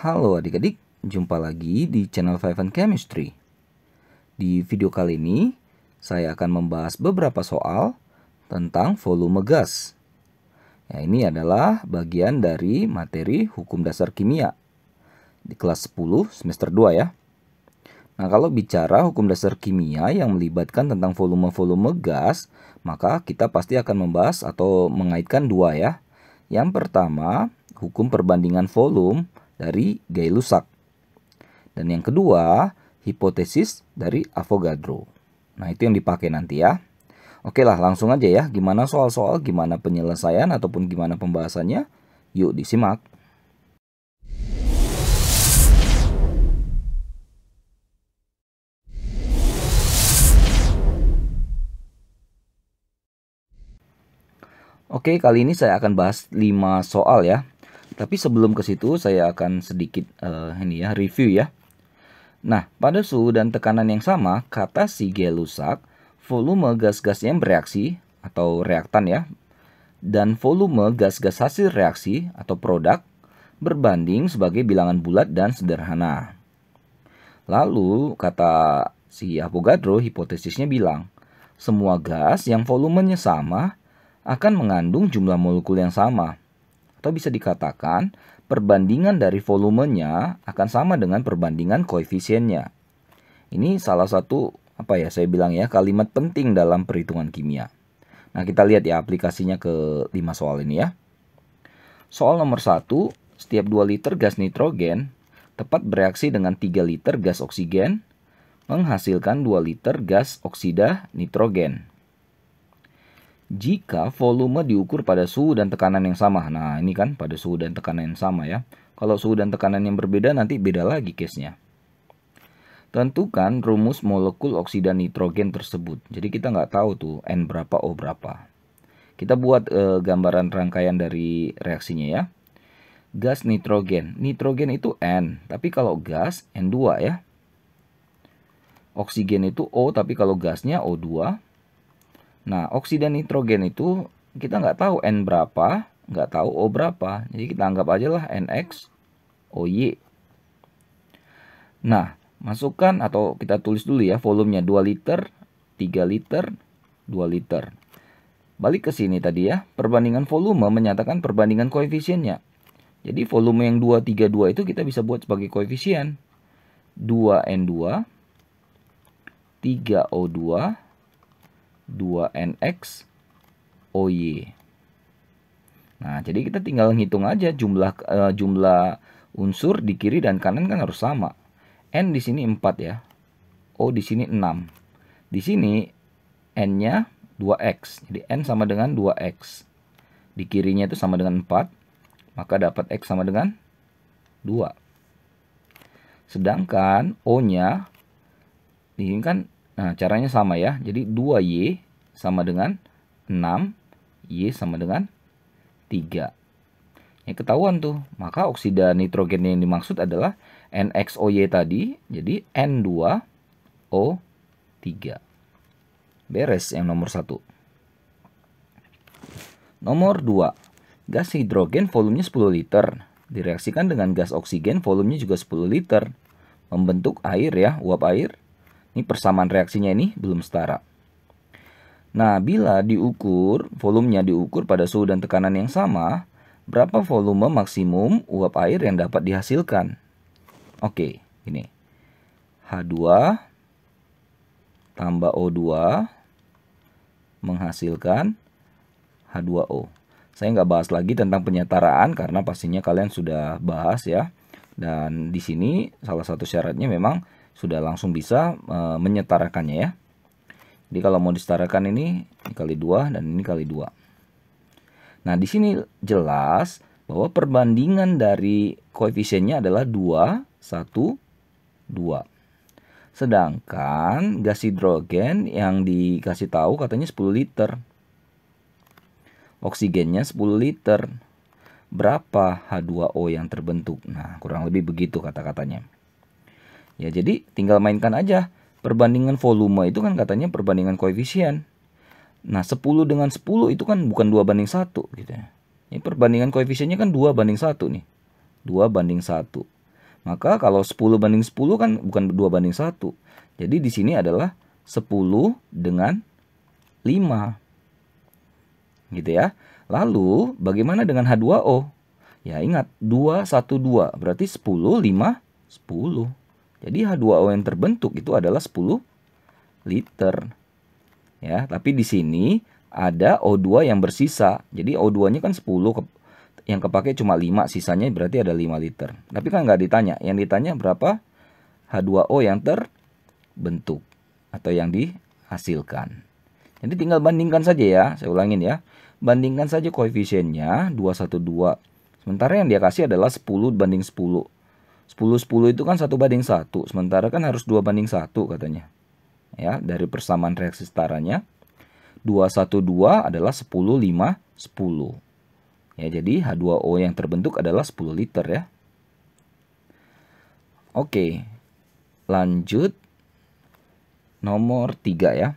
Halo adik-adik, jumpa lagi di channel Five and Chemistry. Di video kali ini, saya akan membahas beberapa soal tentang volume gas. Ya, ini adalah bagian dari materi hukum dasar kimia di kelas 10 semester 2 ya. Nah, kalau bicara hukum dasar kimia yang melibatkan tentang volume-volume gas, maka kita pasti akan membahas atau mengaitkan dua ya. Yang pertama, hukum perbandingan volume dari Gay-Lussac. Dan yang kedua, hipotesis dari Avogadro. Nah, itu yang dipakai nanti ya. Oke lah, langsung aja ya. Gimana soal-soal, gimana penyelesaian ataupun gimana pembahasannya? Yuk disimak. Oke, kali ini saya akan bahas 5 soal ya. Tapi sebelum ke situ saya akan sedikit review ya. Nah, pada suhu dan tekanan yang sama, kata si Gay-Lussac, volume gas-gas yang bereaksi atau reaktan ya, dan volume gas-gas hasil reaksi atau produk berbanding sebagai bilangan bulat dan sederhana. Lalu kata si Avogadro, hipotesisnya bilang, semua gas yang volumenya sama akan mengandung jumlah molekul yang sama. Atau bisa dikatakan, perbandingan dari volumenya akan sama dengan perbandingan koefisiennya. Ini salah satu, saya bilang ya, kalimat penting dalam perhitungan kimia. Nah, kita lihat ya aplikasinya ke 5 soal ini ya. Soal nomor 1, setiap 2 liter gas nitrogen tepat bereaksi dengan 3 liter gas oksigen, menghasilkan 2 liter gas oksida nitrogen. Jika volume diukur pada suhu dan tekanan yang sama. Nah, ini kan pada suhu dan tekanan yang sama ya. Kalau suhu dan tekanan yang berbeda nanti beda lagi case-nya. Tentukan rumus molekul oksida nitrogen tersebut. Jadi kita nggak tahu tuh N berapa, O berapa. Kita buat gambaran rangkaian dari reaksinya ya. Gas nitrogen. Nitrogen itu N, tapi kalau gas N2 ya. Oksigen itu O, tapi kalau gasnya O2. Nah, oksida nitrogen itu kita nggak tahu N berapa, nggak tahu O berapa. Jadi kita anggap aja lah NX OY. Nah, masukkan atau kita tulis dulu ya volumenya 2 liter, 3 liter, 2 liter. Balik ke sini tadi ya, perbandingan volume menyatakan perbandingan koefisiennya. Jadi volume yang 232 itu kita bisa buat sebagai koefisien. 2N2, 3O2, 2NX OY. Nah, jadi kita tinggal ngitung aja jumlah unsur di kiri dan kanan kan harus sama. N di sini 4 ya. O di sini 6. Di sini N-nya 2X. Jadi N sama dengan 2X. Di kirinya itu sama dengan 4. Maka dapat X sama dengan 2. Sedangkan O-nya ini kan caranya sama ya. Jadi 2Y sama dengan 6. Y sama dengan 3. Ini ketahuan tuh. Maka oksida nitrogen yang dimaksud adalah NXOY tadi. Jadi N2O3. Beres yang nomor 1. Nomor 2. Gas hidrogen volumenya 10 liter. Direaksikan dengan gas oksigen volumenya juga 10 liter. Membentuk air ya, uap air. Ini persamaan reaksinya ini belum setara. Nah, bila diukur, volumenya diukur pada suhu dan tekanan yang sama, berapa volume maksimum uap air yang dapat dihasilkan? Oke, ini. H2 tambah O2 menghasilkan H2O. Saya nggak bahas lagi tentang penyetaraan karena pastinya kalian sudah bahas ya. Dan di sini salah satu syaratnya memang sudah langsung bisa menyetarakannya ya. Jadi kalau mau disetarakan ini kali 2 dan ini kali 2. Nah, di sini jelas bahwa perbandingan dari koefisiennya adalah 2, 1, 2. Sedangkan gas hidrogen yang dikasih tahu katanya 10 liter. Oksigennya 10 liter. Berapa H2O yang terbentuk? Nah, kurang lebih begitu kata-katanya. Ya, jadi tinggal mainkan aja. Perbandingan volume itu kan katanya perbandingan koefisien. Nah, 10 dengan 10 itu kan bukan 2:1 gitu ya. Ini perbandingan koefisiennya kan 2:1 nih. 2:1. Maka kalau 10 banding 10 kan bukan 2 banding 1. Jadi di sini adalah 10 dengan 5. Gitu ya. Lalu bagaimana dengan H2O? Ya ingat 2, 1, 2. Berarti 10, 5, 10. Jadi H2O yang terbentuk itu adalah 10 liter. Ya, tapi di sini ada O2 yang bersisa. Jadi O2-nya kan 10, yang kepake cuma 5, sisanya berarti ada 5 liter. Tapi kan nggak ditanya. Yang ditanya berapa H2O yang terbentuk atau yang dihasilkan. Jadi tinggal bandingkan saja ya. Saya ulangin ya. Bandingkan saja koefisiennya 212. Sementara yang dia kasih adalah 10 banding 10. 10 itu kan 1 banding 1. Sementara kan harus 2 banding 1 katanya. Ya, dari persamaan reaksi setaranya 212 adalah 10, 5, 10. Ya, jadi H2O yang terbentuk adalah 10 liter ya. Oke. Lanjut nomor 3 ya.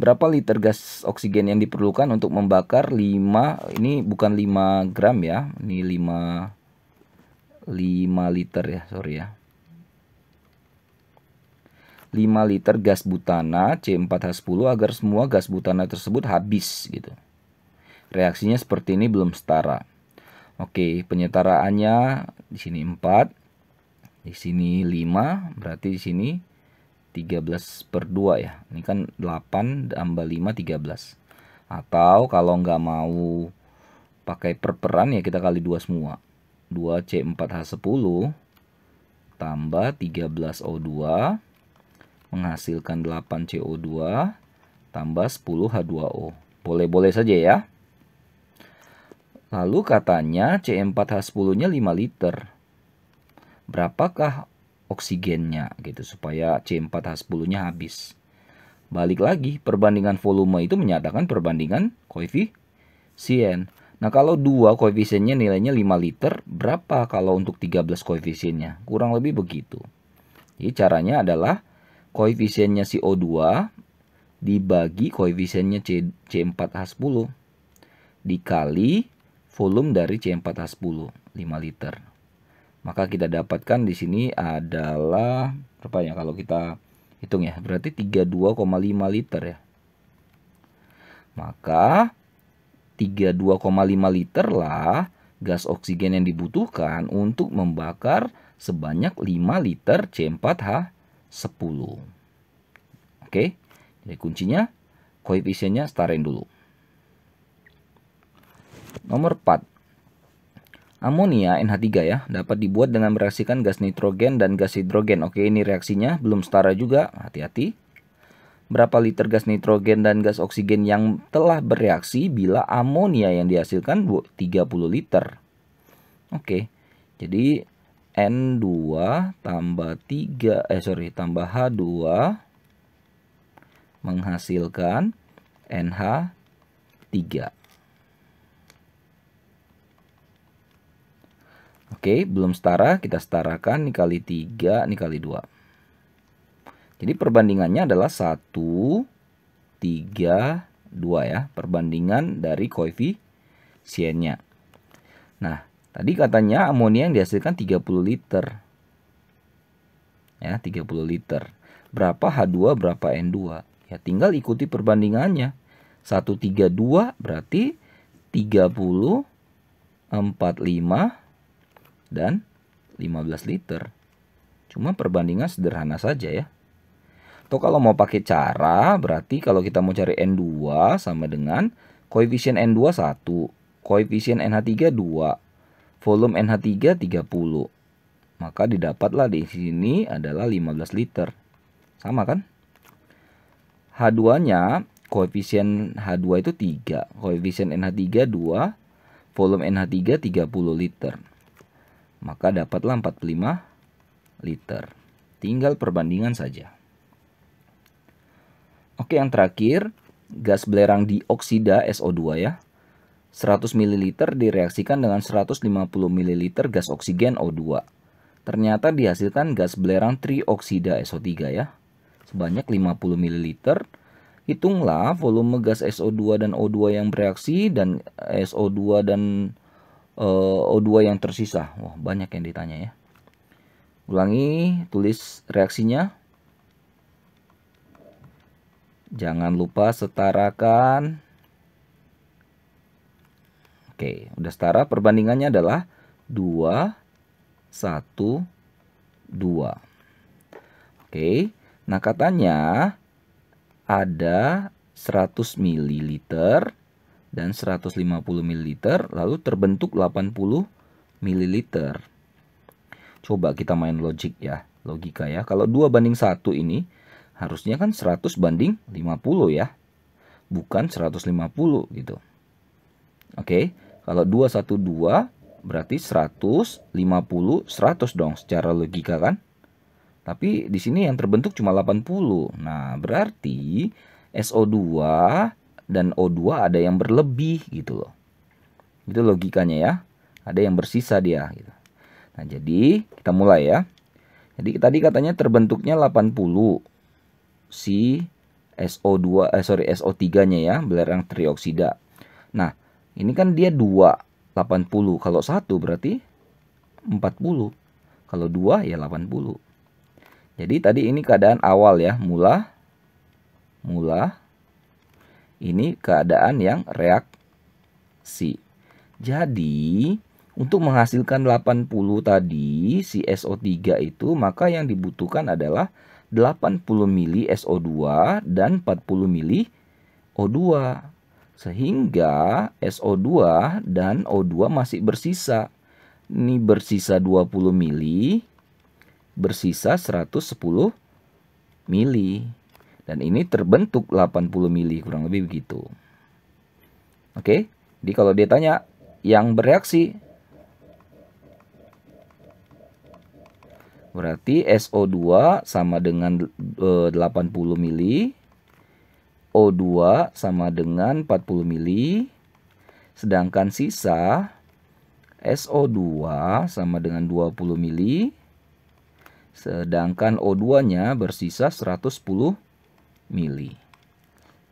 Berapa liter gas oksigen yang diperlukan untuk membakar 5, ini bukan 5 gram ya, ini 5 liter ya, sorry ya. 5 liter gas butana C4H10 agar semua gas butana tersebut habis gitu. Reaksinya seperti ini belum setara. Oke, penyetaraannya di sini 4, di sini 5, berarti di sini 13/2 ya. Ini kan 8 tambah 5, 13. Atau kalau nggak mau pakai perperan ya kita kali 2 semua. 2C4H10 tambah 13O2 menghasilkan 8CO2 tambah 10H2O. Boleh-boleh saja ya. Lalu katanya C4H10-nya 5 liter. Berapakah oksigennya gitu supaya C4H10-nya habis? Balik lagi, perbandingan volume itu menyatakan perbandingan koefisien. Nah, kalau 2 koefisiennya nilainya 5 liter, berapa kalau untuk 13 koefisiennya? Kurang lebih begitu. Jadi caranya adalah koefisiennya si O2 dibagi koefisiennya C4H10 dikali volume dari C4H10 5 liter. Maka kita dapatkan di sini adalah berapa ya kalau kita hitung ya? Berarti 32,5 liter ya. Maka 32,5 liter lah gas oksigen yang dibutuhkan untuk membakar sebanyak 5 liter C4H10. Oke, jadi kuncinya koefisiennya setarain dulu. Nomor 4. Amonia NH3 ya, dapat dibuat dengan mereaksikan gas nitrogen dan gas hidrogen. Oke, ini reaksinya belum setara juga, hati-hati. Berapa liter gas nitrogen dan gas oksigen yang telah bereaksi bila amonia yang dihasilkan 30 liter. Oke, jadi N2 tambah tambah H2 menghasilkan NH3. Oke, belum setara, kita setarakan, ini kali 3, ini kali 2. Jadi perbandingannya adalah 1, 3, 2 ya. Perbandingan dari koefisiennya. Nah, tadi katanya amonia yang dihasilkan 30 liter. Ya, 30 liter. Berapa H2, berapa N2? Ya, tinggal ikuti perbandingannya. 1, 3, 2 berarti 30, 45, dan 15 liter. Cuma perbandingan sederhana saja ya. Atau kalau mau pakai cara, berarti kalau kita mau cari N2 sama dengan koefisien N2 1, koefisien NH3 2, volume NH3 30. Maka didapatlah di sini adalah 15 liter. Sama kan? H2-nya, koefisien H2 itu 3, koefisien NH3 2, volume NH3 30 liter. Maka dapatlah 45 liter. Tinggal perbandingan saja. Oke, yang terakhir, gas belerang dioksida SO2 ya. 100 ml direaksikan dengan 150 ml gas oksigen O2. Ternyata dihasilkan gas belerang trioksida SO3 ya. Sebanyak 50 ml. Hitunglah volume gas SO2 dan O2 yang bereaksi dan SO2 dan O2 yang tersisa. Wah, banyak yang ditanya ya. Ulangi, tulis reaksinya. Jangan lupa setarakan. Oke, udah setara. Perbandingannya adalah 2, 1, 2. Oke, nah katanya ada 100 ml dan 150 ml, lalu terbentuk 80 ml. Coba kita main logika ya. Kalau 2 banding 1 ini harusnya kan 100 banding 50 ya. Bukan 150 gitu. Oke, kalau 2, 1, 2 berarti 150, 100 dong secara logika kan. Tapi di sini yang terbentuk cuma 80. Nah, berarti SO2 dan O2 ada yang berlebih gitu loh. Itu logikanya ya. Ada yang bersisa dia gitu. Nah, jadi kita mulai ya. Jadi tadi katanya terbentuknya 80 si SO3-nya ya, belerang trioksida. Nah, ini kan dia 2, 80. Kalau 1 berarti 40. Kalau 2 ya 80. Jadi tadi ini keadaan awal ya, mula. Ini keadaan yang reaksi. Jadi untuk menghasilkan 80 tadi si SO3 itu, maka yang dibutuhkan adalah 80 mili SO2 dan 40 mili O2. Sehingga SO2 dan O2 masih bersisa. Ini bersisa 20 mili, bersisa 110 mili. Dan ini terbentuk 80 mili, kurang lebih begitu. Oke, jadi kalau dia tanya yang bereaksi, berarti SO2 sama dengan 80 mili, O2 sama dengan 40 mili, sedangkan sisa SO2 sama dengan 20 mili, sedangkan O2-nya bersisa 110 mili.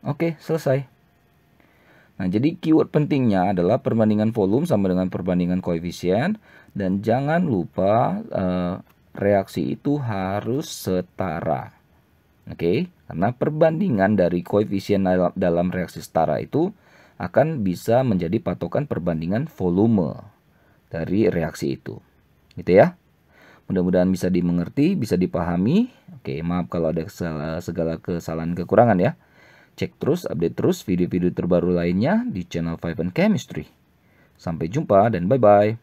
Oke, selesai. Nah, jadi keyword pentingnya adalah perbandingan volume sama dengan perbandingan koefisien, dan jangan lupa reaksi itu harus setara. Oke, karena perbandingan dari koefisien dalam reaksi setara itu akan bisa menjadi patokan perbandingan volume dari reaksi itu. Gitu ya. Mudah-mudahan bisa dimengerti, bisa dipahami. Oke, maaf kalau ada segala kesalahan kekurangan ya. Cek terus, update terus video-video terbaru lainnya di channel Five and Chemistry. Sampai jumpa dan bye-bye.